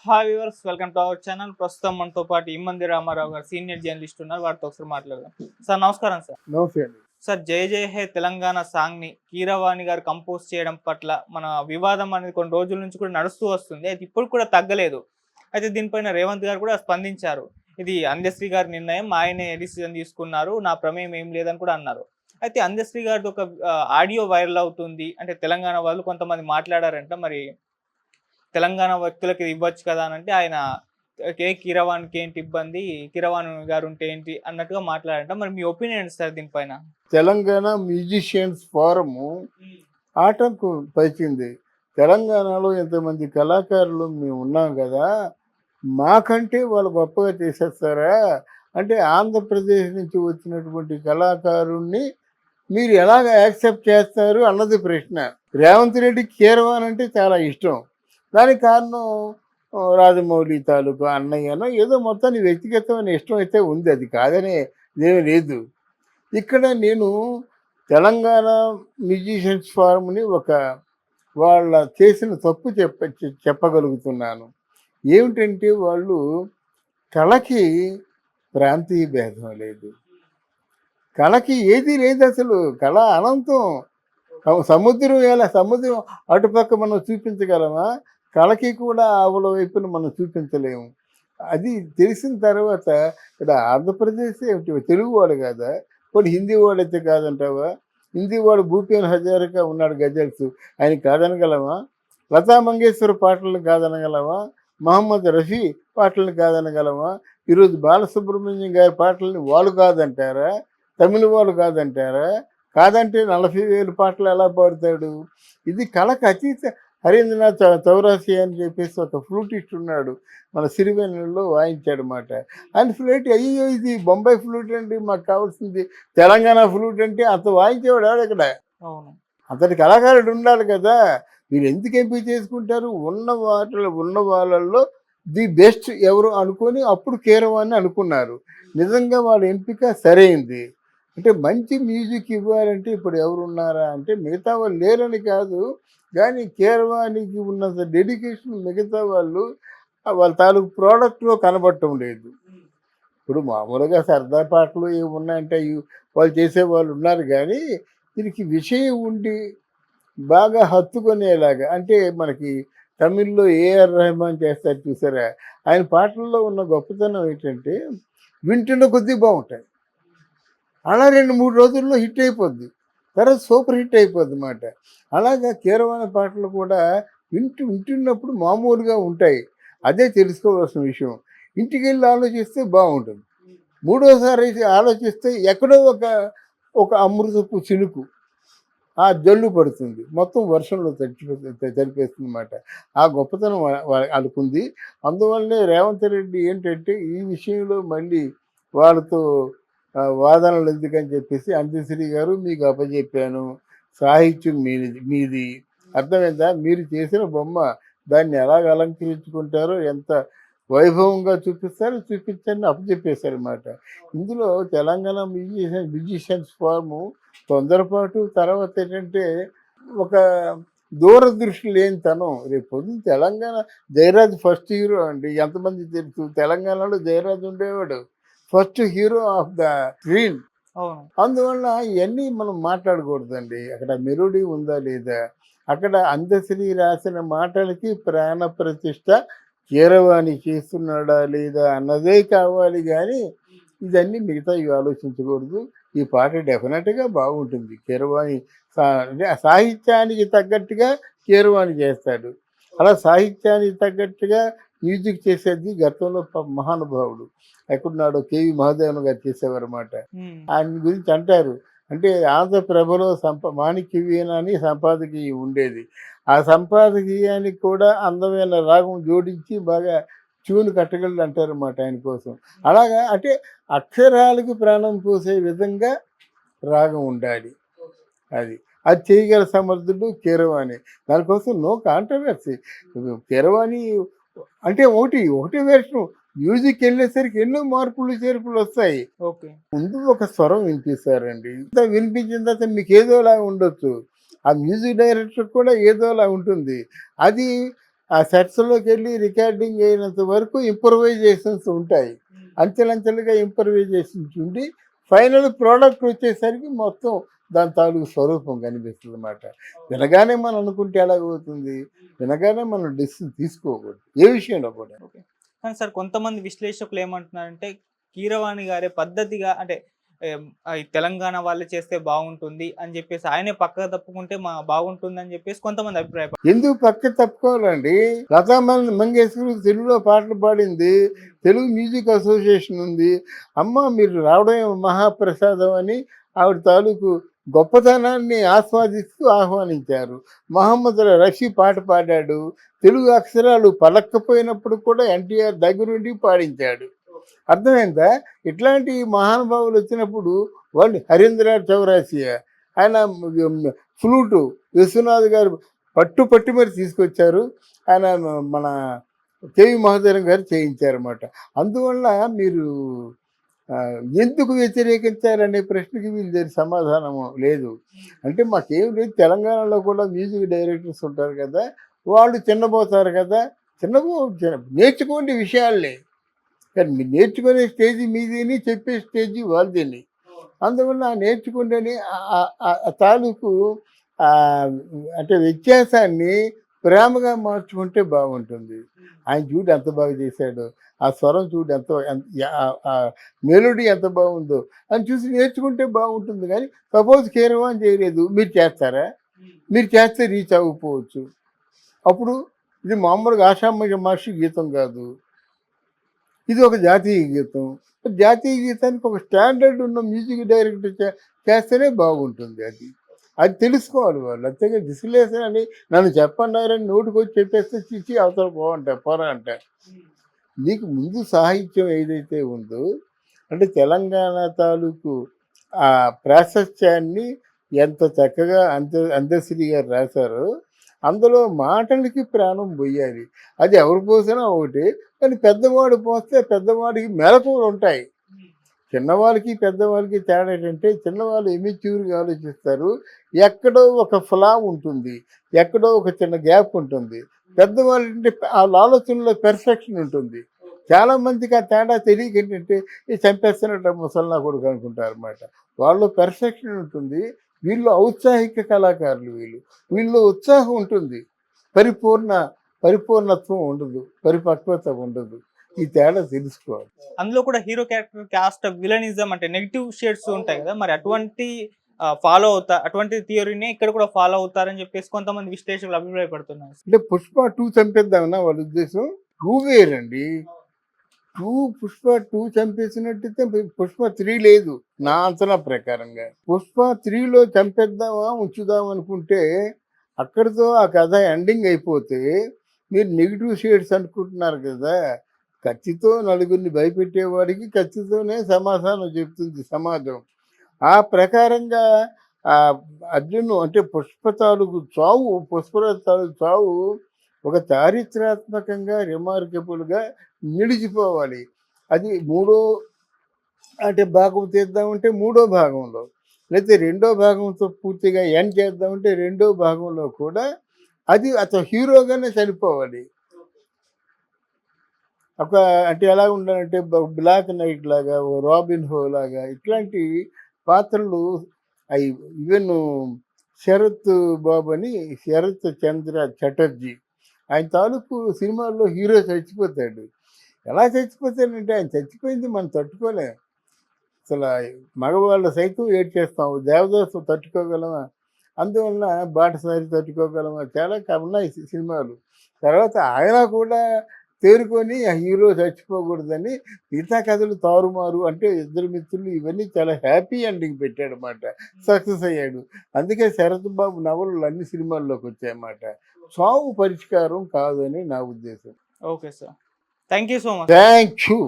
Hi viewers, welcome to our channel. ప్రస్తుతం మనతో పాటు ఇమ్మంది రామారావు గారు సీనియర్ జర్నలిస్ట్ ఉన్నారు. వారితో ఒకసారి మాట్లాడదాం. సార్ నమస్కారం సార్. నమస్తే అండి. సార్, జై జై హే తెలంగాణ సాంగ్ ని కీరవాణి గారు కంపోజ్ చేయడం పట్ల మన వివాదం అనేది కొన్ని రోజుల నుంచి కూడా నడుస్తూ వస్తుంది. అయితే ఇప్పుడు కూడా తగ్గలేదు. అయితే దీనిపైన రేవంత్ గారు కూడా స్పందించారు. ఇది అందశ్రీ గారి నిర్ణయం, ఆయనే డిసిజన్ తీసుకున్నారు, నా ప్రమేయం ఏం లేదని కూడా అన్నారు. అయితే అందశ్రీ గారిది ఒక ఆడియో వైరల్ అవుతుంది. అంటే తెలంగాణ వాళ్ళు కొంతమంది మాట్లాడారంట, మరి తెలంగాణ వ్యక్తులకి ఇది ఇవ్వచ్చు కదా అని అంటే ఆయన కీరవాణికి ఏంటి ఇబ్బంది, కీరవాణి గారు ఉంటే ఏంటి అన్నట్టుగా మాట్లాడారంట. మరి మీ ఒపీనియన్ సార్ దీనిపైన? తెలంగాణ మ్యూజిషియన్స్ ఫోరము ఆటంకం పరిచింది. తెలంగాణలో ఎంతమంది కళాకారులు మేము ఉన్నాం కదా, మాకంటే వాళ్ళు గొప్పగా చేసేస్తారా అంటే ఆంధ్రప్రదేశ్ నుంచి వచ్చినటువంటి కళాకారుణ్ణి మీరు ఎలాగ యాక్సెప్ట్ చేస్తారు అన్నది ప్రశ్న. రేవంత్ రెడ్డికి కీరవాణి అంటే చాలా ఇష్టం. దానికి కారణం రాజమౌళి తాలూకు అన్నయ్యనో ఏదో మొత్తాన్ని వ్యక్తిగతమైన ఇష్టం అయితే ఉంది, అది కాదనే ఏమీ లేదు. ఇక్కడ నేను తెలంగాణ మ్యూజిషియన్స్ ఫోరంని వాళ్ళ చేసిన తప్పు చెప్పగలుగుతున్నాను. ఏమిటంటే వాళ్ళు కళకి ప్రాంతీయ భేదం లేదు, కళకి ఏది లేదు, అసలు కళ అనంతం. సముద్రం అటుపక్క మనం చూపించగలమా? కళకి కూడా ఆవుల వైపున మనం చూపించలేము. అది తెలిసిన తర్వాత ఇక్కడ ఆంధ్రప్రదేశ్ ఏమిటి తెలుగువాడు కాదా, కొన్ని హిందీ వాడైతే కాదంటావా? హిందీ వాడు భూపేన్ హజారికా ఉన్నాడు, గజల్స్, ఆయన కాదనగలమా? లతా మంగేశ్వర్ పాటలను కాదనగలమా? మహమ్మద్ రఫీ పాటలను కాదనగలమా? ఈరోజు బాలసుబ్రహ్మణ్యం గారి పాటలని వాళ్ళు కాదంటారా? తమిళ వాళ్ళు కాదంటారా? కాదంటే 40,000 పాటలు ఎలా పాడతాడు? ఇది కళకు అతీత. హరీంద్రనాథ్ చౌరాసి అని చెప్పేసి ఒక ఫ్లూటిస్ట్ ఉన్నాడు, మన సిరివెన్నెలలో వాయించాడనమాట. ఆయన ఫ్లూట్, అయ్యో ఇది బొంబాయి ఫ్లూట్ అండి, మాకు కావాల్సింది తెలంగాణ ఫ్లూట్ అంటే అంత వాయించేవాడు ఆడు ఇక్కడ. అవును, అతడి కళాకారుడు ఉండాలి కదా. మీరు ఎందుకు ఎంపిక చేసుకుంటారు? ఉన్న వాళ్ళల్లో ది బెస్ట్ ఎవరు అనుకొని అప్పుడు కీరవాణి అనుకున్నారు. నిజంగా వాళ్ళ ఎంపిక సరైంది. అంటే మంచి మ్యూజిక్ ఇవ్వాలంటే ఇప్పుడు ఎవరున్నారా అంటే మిగతా వాళ్ళు లేరని కాదు, కానీ కీరవాణికి ఉన్నంత డెడికేషన్ మిగతా వాళ్ళ తాలూకు ప్రోడక్ట్లో కనబడటం లేదు. ఇప్పుడు మామూలుగా సరదా పాటలు ఏమి ఉన్నాయంటే వాళ్ళు చేసేవాళ్ళు ఉన్నారు, కానీ దీనికి విషయం ఉండి బాగా హత్తుకునేలాగా. అంటే మనకి తమిళ్లో ఏఆర్ రెహమాన్ చేస్తారు చూసారా, ఆయన పాటల్లో ఉన్న గొప్పతనం ఏంటంటే వింటున్న కొద్దీ బాగుంటాయి. అలా 2-3 రోజుల్లో హిట్ అయిపోద్ది, తర్వాత సూపర్ హిట్ అయిపోద్ది అన్నమాట. అలాగా కీరవాణి పాటలు కూడా వింటున్నప్పుడు మామూలుగా ఉంటాయి. అదే తెలుసుకోవాల్సిన విషయం. ఇంటికి వెళ్ళి ఆలోచిస్తే బాగుంటుంది. మూడోసారి ఆలోచిస్తే ఎక్కడో ఒక అమృతపు చినుకు ఆ జల్లు పడుతుంది, మొత్తం వర్షంలో చనిపేస్తుంది అన్నమాట. ఆ గొప్పతనం వాళ్ళకుంది. అందువల్లనే రేవంత్ రెడ్డి ఏంటంటే ఈ విషయంలో మళ్ళీ వాళ్ళతో వాదనలు ఎందుకని చెప్పేసి, అందశ్రీ గారు మీకు అప్పచెప్పాను, సాహిత్యం మీది అర్థమైందా, మీరు చేసిన బొమ్మ దాన్ని ఎలాగ అలంకరించుకుంటారో, ఎంత వైభవంగా చూపిస్తారో చూపించండి అప్పచెప్పేశారన్నమాట. ఇందులో తెలంగాణ మ్యూజిషియన్స్ ఫోరము తొందరపాటు, తర్వాత ఏంటంటే ఒక దూరదృష్టి లేనితనం. రేపు పొద్దున్న తెలంగాణ జయరాజ్ ఫస్ట్ హీరో అండి, ఎంతమంది తెలుసు? తెలంగాణలో జయరాజ్ ఉండేవాడు, first hero of the screen. అందువల్ల ఇవన్నీ మనం మాట్లాడకూడదండి. అక్కడ మెలోడీ ఉందా లేదా, అక్కడ అందశ్రీ రాసిన మాటలకి ప్రాణ ప్రతిష్ట కీరవాణి చేస్తున్నాడా లేదా అన్నదే కావాలి, కానీ ఇవన్నీ మిగతా ఇవి ఆలోచించకూడదు. ఈ పాట డెఫినెట్గా బాగుంటుంది. కీరవాణి సాహిత్యానికి తగ్గట్టుగా కీరవాణి చేస్తాడు. అలా సాహిత్యానికి తగ్గట్టుగా మ్యూజిక్ చేసేది గతంలో మహానుభావుడు ఎక్కడున్నాడో కేవి మహాదేవన్ గారు చేసేవారు అన్నమాట. ఆయన గురించి అంటారు, అంటే ఆంధ్రప్రభలో మాణిక్యవీణ అని సంపాదకీయ ఉండేది. ఆ సంపాదకీయానికి కూడా అందమైన రాగం జోడించి బాగా ట్యూన్ కట్టగలడు అంటారు అన్నమాట ఆయన కోసం. అలాగా అంటే అక్షరాలకు ప్రాణం పోసే విధంగా రాగం ఉండాలి. అది చేయగల సమర్థుడు కీరవాణి. దానికోసం నో కాంట్రవర్సీ. కీరవాణి అంటే ఒకటే వెర్షన్. మ్యూజిక్ వెళ్ళేసరికి ఎన్నో మార్పులు చేర్పులు వస్తాయి. ముందు ఒక స్వరం వినిపిస్తారండి, వినిపించిన తర్వాత మీకు ఏదోలా ఉండొచ్చు, ఆ మ్యూజిక్ డైరెక్టర్ కూడా ఏదోలా ఉంటుంది. అది ఆ సెట్స్లోకి వెళ్ళి రికార్డింగ్ అయినంత వరకు ఇంప్రవైజేషన్స్ ఉంటాయి. అంచెలంచెలుగా ఇంప్రవైజేషన్స్ ఉండి ఫైనల్ ప్రోడక్ట్ వచ్చేసరికి మొత్తం దాని తాలూకు స్వరూపం కనిపిస్తుంది అన్నమాట. వినగానే మనం అనుకుంటే ఎలాగవుతుంది? వినగానే మనం డెసిషన్ తీసుకోకూడదు ఏ విషయంలో కూడా. ఓకే. కానీ సార్ కొంతమంది విశ్లేషకులు ఏమంటున్నారంటే, కీరవాణి గారే పద్ధతిగా అంటే ఈ తెలంగాణ వాళ్ళే చేస్తే బాగుంటుంది అని జెప్పేసి, ఆయనే పక్కకు తప్పుకుంటే బాగుంటుందని జెప్పేసి కొంతమంది అభిప్రాయపడ్డారు. ఎందుకు పక్క తప్పుకోవాలండి? లతా మంగేష్కర్ తెలుగులో పాటలు పాడింది. తెలుగు మ్యూజిక్ అసోసియేషన్ ఉంది. అమ్మ మీరు రావడమే మహాప్రసాదం అని ఆవిడ తాలూకు గొప్పతనాన్ని ఆస్వాదిస్తూ ఆహ్వానించారు. మహమ్మద్ రఫీ పాట పాడాడు. తెలుగు అక్షరాలు పలక్కపోయినప్పుడు కూడా ఎన్టీఆర్ దగ్గరుండి పాడించాడు. అర్థమైందా? ఇట్లాంటి మహానుభావులు వచ్చినప్పుడు వాళ్ళు హరీంద్ర చౌరాసియా ఆయన ఫ్లూటు విశ్వనాథ్ గారు పట్టు మరి తీసుకొచ్చారు. ఆయన మన కేవి మహోదయం గారు చేయించారన్నమాట. అందువల్ల మీరు ఎందుకు వ్యతిరేకించారనే ప్రశ్నకి వీళ్ళ దగ్గర సమాధానము లేదు. అంటే మాకేం లేదు, తెలంగాణలో కూడా మ్యూజిక్ డైరెక్టర్స్ ఉంటారు కదా, వాళ్ళు చిన్నబోతారు కదా, నేర్చుకోండి విషయాల్ని. కానీ మీరు నేర్చుకునే స్టేజీ మీదేని, చెప్పే స్టేజీ వాళ్ళదేని. అందువల్ల నేర్చుకుంటేనే తాలూకు అంటే వ్యత్యాసాన్ని ప్రేమగా మార్చుకుంటే బాగుంటుంది. ఆయన చూడు ఎంత బాగా చేశాడు, ఆ స్వరం చూడు ఎంత మెలోడీ ఎంత బాగుందో అని చూసి నేర్చుకుంటే బాగుంటుంది. కానీ సపోజ్ కీరవాణి చేయలేదు, మీరు చేస్తారా? మీరు చేస్తే రీచ్ అవ్వకపోవచ్చు. అప్పుడు ఇది మామూలుగా ఆషామాషి మహర్షి గీతం కాదు, ఇది ఒక జాతీయ గీతం. జాతీయ గీతానికి ఒక స్టాండర్డ్ ఉన్న మ్యూజిక్ డైరెక్టర్ చేస్తేనే బాగుంటుంది. అది తెలుసుకోవాలి వాళ్ళు. అంతేగా విశ్లేషణ అని నన్ను చెప్పన్నారని నోటికి వచ్చి చెప్పేస్తే చిచ్చి అవతల పోరా అంటారు. నీకు ముందు సాహిత్యం ఏదైతే ఉందో, అంటే తెలంగాణ తాలూకు ఆ ప్రాశస్త్యాన్ని ఎంత చక్కగా అందశ్రీ గారు రాశారో, అందులో మాటలకి ప్రాణం పోయాలి. అది ఎవరు పోసినా ఒకటి, కానీ పెద్దవాడు పోస్తే పెద్దవాడికి మెలకువలు ఉంటాయి. చిన్నవాళ్ళకి పెద్దవాళ్ళకి తేడా ఏంటంటే, చిన్నవాళ్ళు ఇమ్మెచ్యూర్గా ఆలోచిస్తారు, ఎక్కడో ఒక ఫ్లా ఉంటుంది, ఎక్కడో ఒక చిన్న గ్యాప్ ఉంటుంది. పెద్దవాళ్ళు అంటే వాళ్ళ ఆలోచనలో పెర్ఫెక్షన్ ఉంటుంది. చాలామందికి ఆ తేడా తెలియక ఏంటంటే ఈ చంపేస్తున్నట్టు ముసల్లా కొడుకు అనుకుంటారు అన్నమాట. వాళ్ళు పెర్ఫెక్షన్ ఉంటుంది, వీళ్ళు ఔత్సాహిక కళాకారులు. వీళ్ళు ఉత్సాహం ఉంటుంది, పరిపూర్ణత్వం ఉండదు, పరిపక్వత ఉండదు. ఈ తేడా తెలుసుకోవాలి. అందులో కూడా హీరో క్యారెక్టర్ కాస్ట్ విలనిజం అంటే నెగిటివ్ షేడ్స్ ఉంటాయి కదా, మరి అటువంటి అటువంటి థియరీని ఇక్కడ కూడా ఫాలో అవుతారని చెప్పేసి కొంతమంది విశ్లేషకులు అభిప్రాయపడుతున్నారు. అంటే పుష్ప 2 చంపేద్దామన్నా వాళ్ళ ఉద్దేశం. 2 వేరండి. పుష్ప 2 చంపేసినట్టయితే పుష్ప 3 లేదు నా అంచనా ప్రకారంగా. పుష్ప 3లో చంపేద్దామా ఉంచుదాం అనుకుంటే అక్కడితో ఆ కథ ఎండింగ్ అయిపోతే, మీరు నెగిటివ్ షేడ్స్ అనుకుంటున్నారు కదా, కత్తితో నలుగురిని భయపెట్టేవాడికి కత్తితోనే సమాధానం చెప్తుంది సమాజం. ఆ ప్రకారంగా అర్జును అంటే పుష్పరాజు తాలూకు చావు ఒక చారిత్రాత్మకంగా రిమార్కబుల్గా నిలిచిపోవాలి. అది భాగం తీద్దామంటే 3వ భాగంలో, లేకపోతే 2వ భాగంతో పూర్తిగా ఎండ్ చేద్దామంటే 2వ భాగంలో కూడా అది అతను హీరోగానే చనిపోవాలి. అంటే ఎలా ఉండాలంటే బ్లాక్ నైట్ లాగా, రాబిన్ హో లాగా, ఇట్లాంటి పాత్రలు అవి. ఈవెన్ శరత్ బాబు అని, శరత్ చంద్ర చటర్జీ, ఆయన తాలూకు సినిమాల్లో హీరో చచ్చిపోతాడు. ఎలా చచ్చిపోతాడంటే, ఆయన చచ్చిపోయింది మనం తట్టుకోలేం. అసలు మగవాళ్ళు సైతం ఏడ్చేస్తాం, దేవదాసు తట్టుకోగలమా? అందువలన బాటసారి తట్టుకోగలమా? చాలా ఉన్నాయి సినిమాలు. తర్వాత ఆయన కూడా తేరుకొని ఆ హీరో చచ్చిపోకూడదని మిగతా కథలు తారుమారు, అంటే ఇద్దరు మిత్రులు, ఇవన్నీ చాలా హ్యాపీ ఎండింగ్ పెట్టాడనమాట. సక్సెస్ అయ్యాడు. అందుకే శరత్ బాబు నవలలు అన్ని సినిమాల్లోకి వచ్చాయన్నమాట. చావు పరిష్కారం కాదని నా ఉద్దేశం. Okay sir, thank you so much. Thank you.